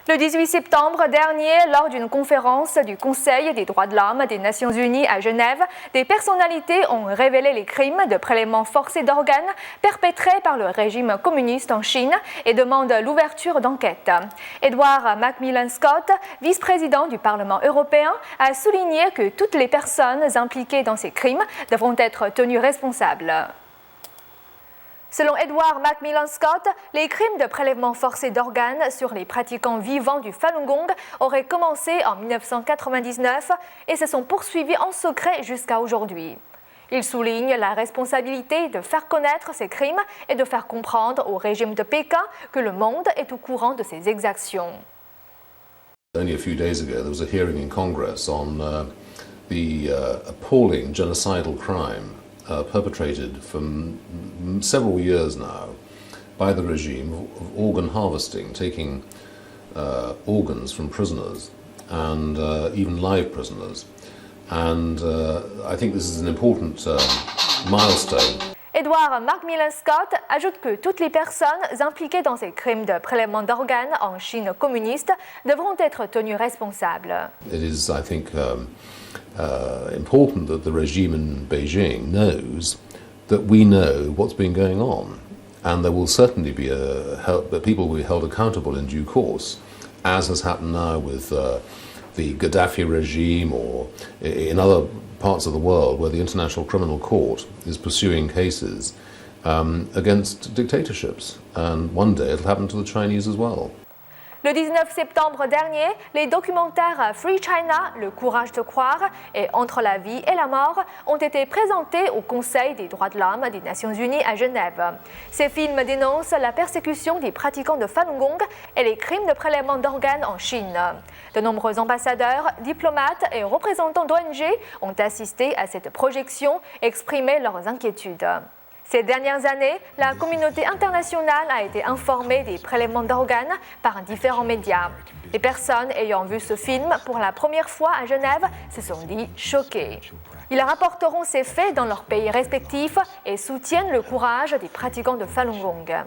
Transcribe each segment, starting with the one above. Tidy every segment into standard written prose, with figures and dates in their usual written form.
Le 18 septembre dernier, lors d'une conférence du Conseil des droits de l'homme des Nations Unies à Genève, des personnalités ont révélé les crimes de prélèvement forcé d'organes perpétrés par le régime communiste en Chine et demandent l'ouverture d'enquêtes. Edward Macmillan Scott, vice-président du Parlement européen, a souligné que toutes les personnes impliquées dans ces crimes devront être tenues responsables. Selon Edward Macmillan Scott, les crimes de prélèvement forcé d'organes sur les pratiquants vivants du Falun Gong auraient commencé en 1999 et se sont poursuivis en secret jusqu'à aujourd'hui. Il souligne la responsabilité de faire connaître ces crimes et de faire comprendre au régime de Pékin que le monde est au courant de ces exactions. Only a few days ago, there was a hearing in Congress on the appalling genocidal crime perpetrated for several years now by the regime of organ harvesting, taking organs from prisoners and even live prisoners. And I think this is an important milestone. Edward Macmillan Scott ajoute que toutes les personnes impliquées dans ces crimes de prélèvement d'organes en Chine communiste devront être tenues responsables. It is, I think, important that the regime in Beijing knows that we know what's been going on, and there will certainly be that people will be held accountable in due course, as has happened now with the Gaddafi regime or in other parts of the world where the International Criminal Court is pursuing cases against dictatorships, and one day it'll happen to the Chinese as well. Le 19 septembre dernier, les documentaires Free China, Le courage de croire et Entre la vie et la mort ont été présentés au Conseil des droits de l'homme des Nations Unies à Genève. Ces films dénoncent la persécution des pratiquants de Falun Gong et les crimes de prélèvement d'organes en Chine. De nombreux ambassadeurs, diplomates et représentants d'ONG ont assisté à cette projection et exprimé leurs inquiétudes. Ces dernières années, la communauté internationale a été informée des prélèvements d'organes par différents médias. Les personnes ayant vu ce film pour la première fois à Genève se sont dit choquées. Ils rapporteront ces faits dans leurs pays respectifs et soutiennent le courage des pratiquants de Falun Gong.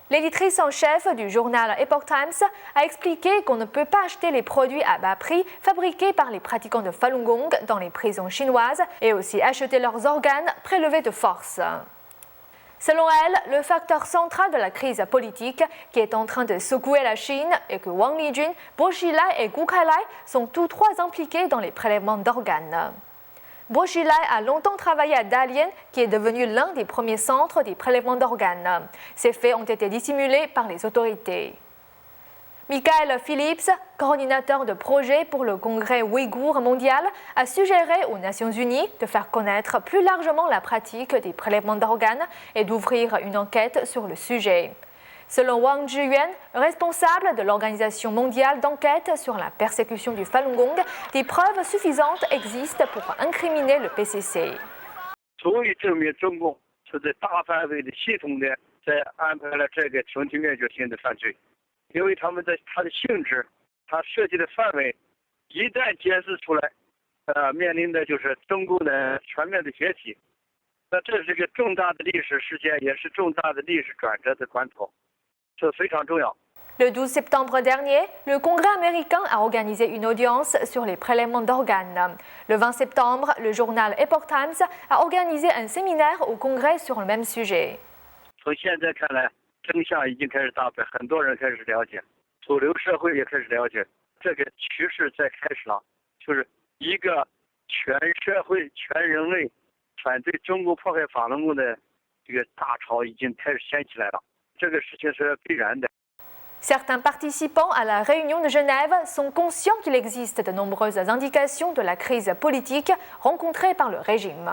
L'éditrice en chef du journal Epoch Times a expliqué qu'on ne peut pas acheter les produits à bas prix fabriqués par les pratiquants de Falun Gong dans les prisons chinoises et aussi acheter leurs organes prélevés de force. Selon elle, le facteur central de la crise politique qui est en train de secouer la Chine est que Wang Lijun, Bo Xilai et Gu Kailai sont tous trois impliqués dans les prélèvements d'organes. Bo Xilai a longtemps travaillé à Dalian, qui est devenu l'un des premiers centres des prélèvements d'organes. Ces faits ont été dissimulés par les autorités. Michael Phillips, coordinateur de projet pour le Congrès ouïghour mondial, a suggéré aux Nations Unies de faire connaître plus largement la pratique des prélèvements d'organes et d'ouvrir une enquête sur le sujet. Selon Wang Zhiyuan, responsable de l'Organisation mondiale d'enquête sur la persécution du Falun Gong, des preuves suffisantes existent pour incriminer le PCC. 足以证明中共是在大范围的、系统的在安排了这个群体灭绝性的犯罪。 因为它的性质，它涉及的范围，一旦揭示出来，面临的就是中共的全面的崛起。那这是个重大的历史事件，也是重大的历史转折的关头，这非常重要。 Le 12 septembre dernier, le Congrès américain a organisé une audience sur les prélèvements d'organes. Le 20 septembre, le journal Epoch Times a organisé un séminaire au Congrès sur le même sujet. 从现在看来。 真相已经开始大白，很多人开始了解，主流社会也开始了解，这个趋势在开始了，就是一个全社会、全人类反对中国迫害法轮功的这个大潮已经开始掀起来了，这个事情是必然的。 Certains participants à la réunion de Genève sont conscients qu'il existe de nombreuses indications de la crise politique rencontrée par le régime.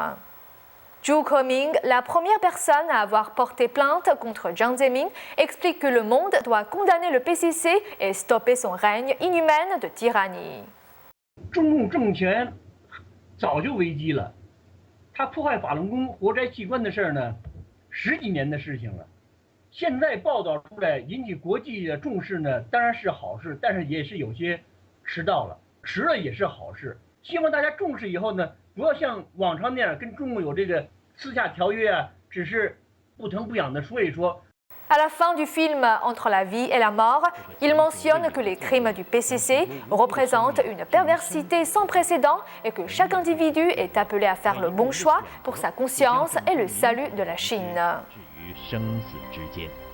Zhu Koming, la première personne à avoir porté plainte contre Jiang Zemin, explique que le monde doit condamner le PCC et stopper son règne inhumain de tyrannie. 中共政权早就危机了，他迫害法轮功活摘器官的事儿呢，10几年的事情了。现在报道出来引起国际的重视呢，当然是好事，但是也是有些迟到了，迟了也是好事。希望大家重视以后呢，不要像往常那样跟中共有这个私下条约啊，只是不疼不痒的说一说。À la fin du film Entre la vie et la mort, il mentionne que les crimes du PCC représentent une perversité sans précédent et que chaque individu est appelé à faire le bon choix pour sa conscience et le salut de la Chine. 至于生死之间。